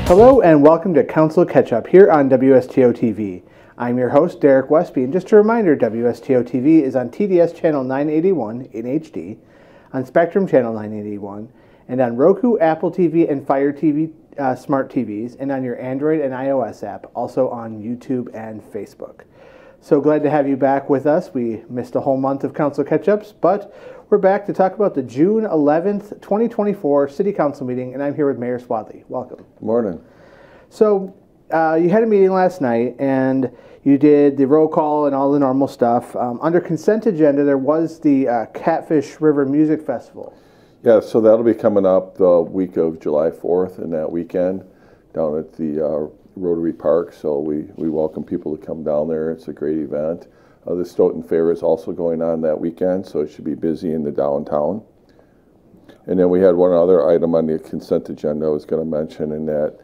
Hello and welcome to Council Catch-Up here on WSTO TV. I'm your host, Derek Westby, and just a reminder, WSTO TV is on TDS Channel 981 in HD, on Spectrum Channel 981, and on Roku, Apple TV, and Fire TV smart TVs, and on your Android and iOS app, also on YouTube and Facebook. So glad to have you back with us. We missed a whole month of Council Catch-Ups, but we're back to talk about the June 11th, 2024 City Council meeting, and I'm here with Mayor Swadley. Welcome. Good morning. So you had a meeting last night, and you did the roll call and all the normal stuff. Under consent agenda, there was the Catfish River Music Festival. Yeah, so that'll be coming up the week of July 4th and that weekend down at the Rotary Park. So we welcome people to come down there. It's a great event. The Stoughton Fair is also going on that weekend, so it should be busy in the downtown. And then we had one other item on the consent agenda I was going to mention, in that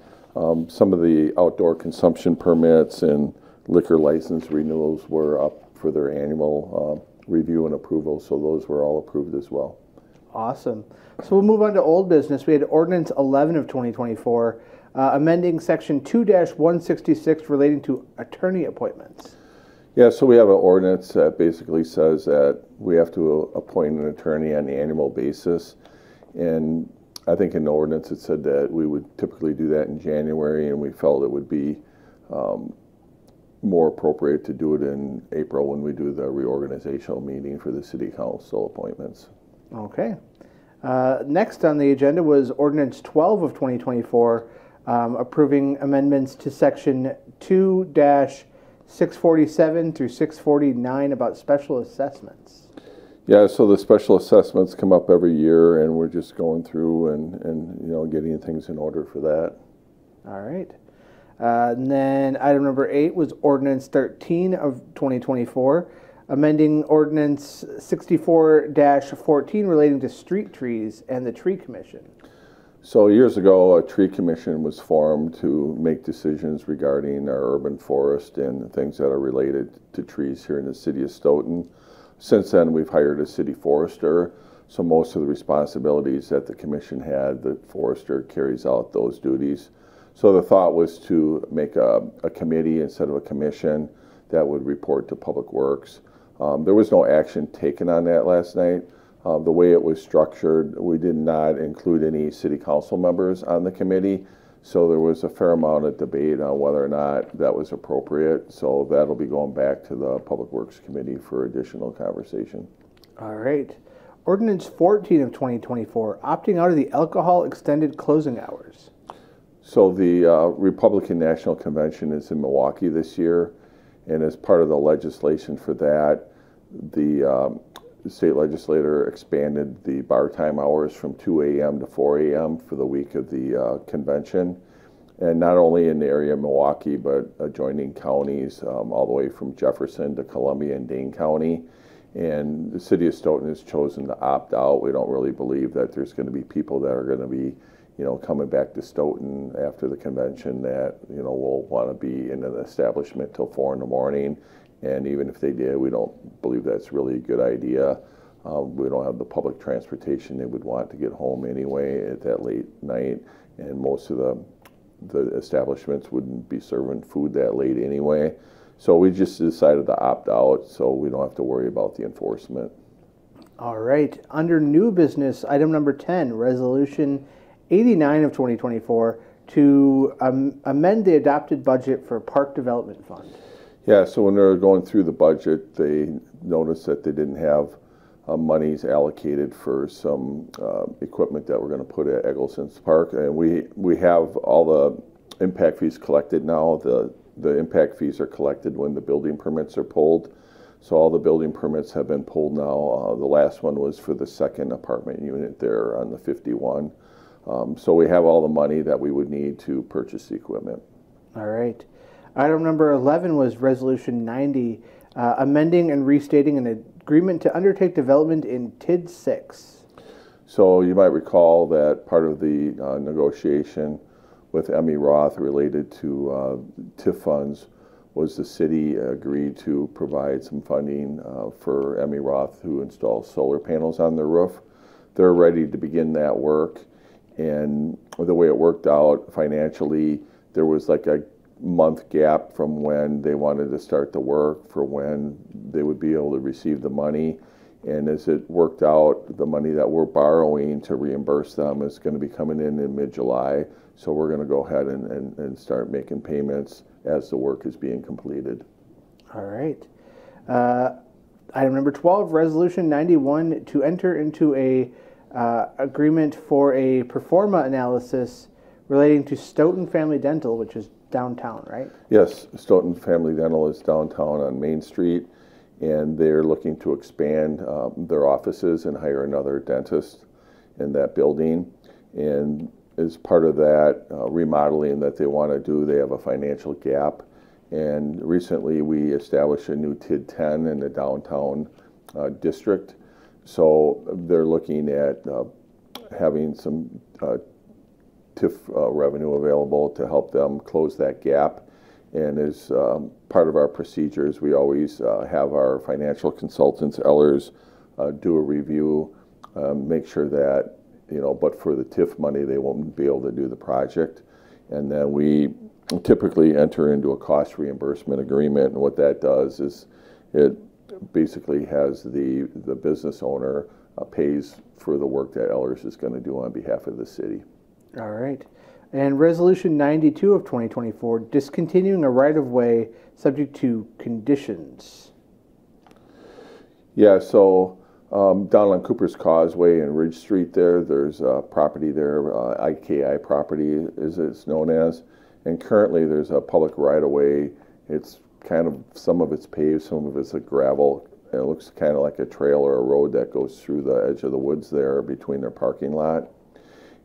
some of the outdoor consumption permits and liquor license renewals were up for their annual review and approval, so those were all approved as well. Awesome. So we'll move on to old business. We had Ordinance 11 of 2024, amending Section 2-166 relating to attorney appointments. Yeah, so we have an ordinance that basically says that we have to appoint an attorney on an annual basis. And I think in the ordinance it said that we would typically do that in January, and we felt it would be more appropriate to do it in April when we do the reorganizational meeting for the city council appointments. Okay. Next on the agenda was Ordinance 12 of 2024, approving amendments to Section 2-647 through 649 about special assessments. Yeah, so the special assessments come up every year, and we're just going through and getting things in order for that. All right. And then item number 8 was Ordinance 13 of 2024, amending Ordinance 64-14 relating to street trees and the Tree Commission. So years ago, a tree commission was formed to make decisions regarding our urban forest and things that are related to trees here in the city of Stoughton. Since then, we've hired a city forester, so most of the responsibilities that the commission had, the forester carries out those duties. So the thought was to make a committee instead of a commission that would report to Public Works. There was no action taken on that last night. The way it was structured, we did not include any city council members on the committee, so there was a fair amount of debate on whether or not that was appropriate. So that'll be going back to the Public Works Committee for additional conversation. All right. Ordinance 14 of 2024, opting out of the alcohol extended closing hours. So the Republican National Convention is in Milwaukee this year, and as part of the legislation for that, the state legislator expanded the bar time hours from 2 a.m. to 4 a.m. for the week of the convention. And not only in the area of Milwaukee, but adjoining counties, all the way from Jefferson to Columbia and Dane County. And the city of Stoughton has chosen to opt out. We don't really believe that there's going to be people that are going to be coming back to Stoughton after the convention that, will want to be in an establishment till 4 in the morning. And even if they did, we don't believe that's really a good idea. We don't have the public transportation they would want to get home anyway at that late night. And most of the establishments wouldn't be serving food that late anyway. So we just decided to opt out so we don't have to worry about the enforcement. All right. Under new business, item number 10, Resolution 89 of 2024 to amend the adopted budget for Park Development Fund. Yeah, so when they were going through the budget, they noticed that they didn't have monies allocated for some equipment that we're going to put at Eggleston's Park. And we have all the impact fees collected now. The impact fees are collected when the building permits are pulled. So all the building permits have been pulled now. The last one was for the second apartment unit there on the 51. So we have all the money that we would need to purchase the equipment. All right. Item number 11 was Resolution 90, amending and restating an agreement to undertake development in TID 6. So you might recall that part of the negotiation with Emmy Roth related to TIF funds was the city agreed to provide some funding for Emmy Roth, who installs solar panels on their roof. They're ready to begin that work, And the way it worked out financially, there was like a month gap from when they wanted to start the work for when they would be able to receive the money. And as it worked out, the money that we're borrowing to reimburse them is going to be coming in mid-July. So we're going to go ahead and start making payments as the work is being completed. All right. Item number 12, Resolution 91, to enter into a agreement for a performa analysis relating to Stoughton Family Dental, which is downtown, right? Yes, Stoughton Family Dental is downtown on Main Street, and they're looking to expand their offices and hire another dentist in that building. And as part of that remodeling that they want to do, they have a financial gap. And recently we established a new TID 10 in the downtown district. So they're looking at having some TIF revenue available to help them close that gap. And as part of our procedures, we always have our financial consultants, Ellers, do a review, make sure that, but for the TIF money, they won't be able to do the project. And then we typically enter into a cost reimbursement agreement. And what that does is it basically has the business owner pays for the work that Ellers is going to do on behalf of the city. All right. And Resolution 92 of 2024, discontinuing a right-of-way subject to conditions. Yeah, so down on Cooper's Causeway and Ridge Street there's a property there, IKI property as it's known as, and currently there's a public right-of-way. It's kind of, some of it's paved, some of it's a gravel, and it looks kind of like a trail or a road that goes through the edge of the woods there between their parking lot.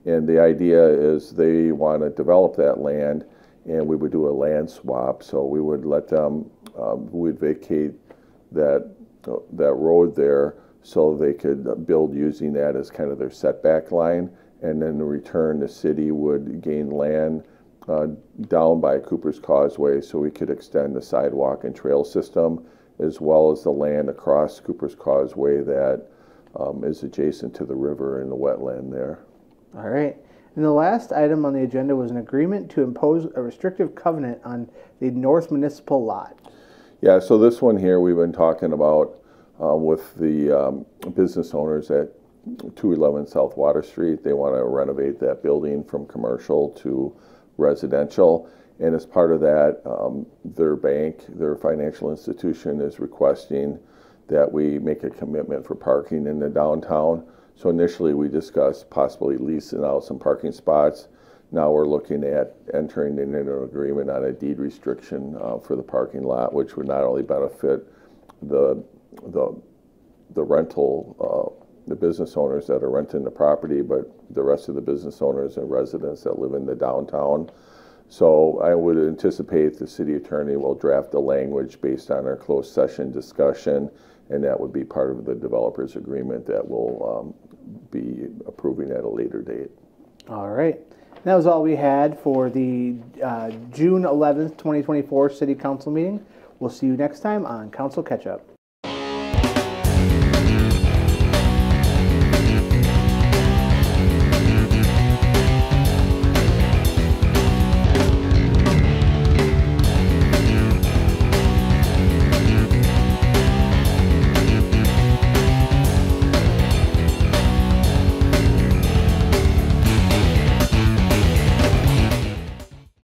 And the idea is they want to develop that land, and we would do a land swap. So we would let them, we'd vacate that road there so they could build using that as kind of their setback line. And then in return, the city would gain land down by Cooper's Causeway so we could extend the sidewalk and trail system, as well as the land across Cooper's Causeway that is adjacent to the river and the wetland there. All right. And the last item on the agenda was an agreement to impose a restrictive covenant on the North Municipal Lot. Yeah, so this one here we've been talking about with the business owners at 211 South Water Street. They want to renovate that building from commercial to residential. And as part of that, their bank, their financial institution, is requesting that we make a commitment for parking in the downtown. So initially we discussed possibly leasing out some parking spots. Now we're looking at entering into an agreement on a deed restriction for the parking lot, which would not only benefit the rental, the business owners that are renting the property, but the rest of the business owners and residents that live in the downtown. So I would anticipate the city attorney will draft the language based on our closed session discussion, and that would be part of the developer's agreement that we'll be approving at a later date. All right. That was all we had for the June 11th, 2024 City Council meeting. We'll see you next time on Council Catch Up.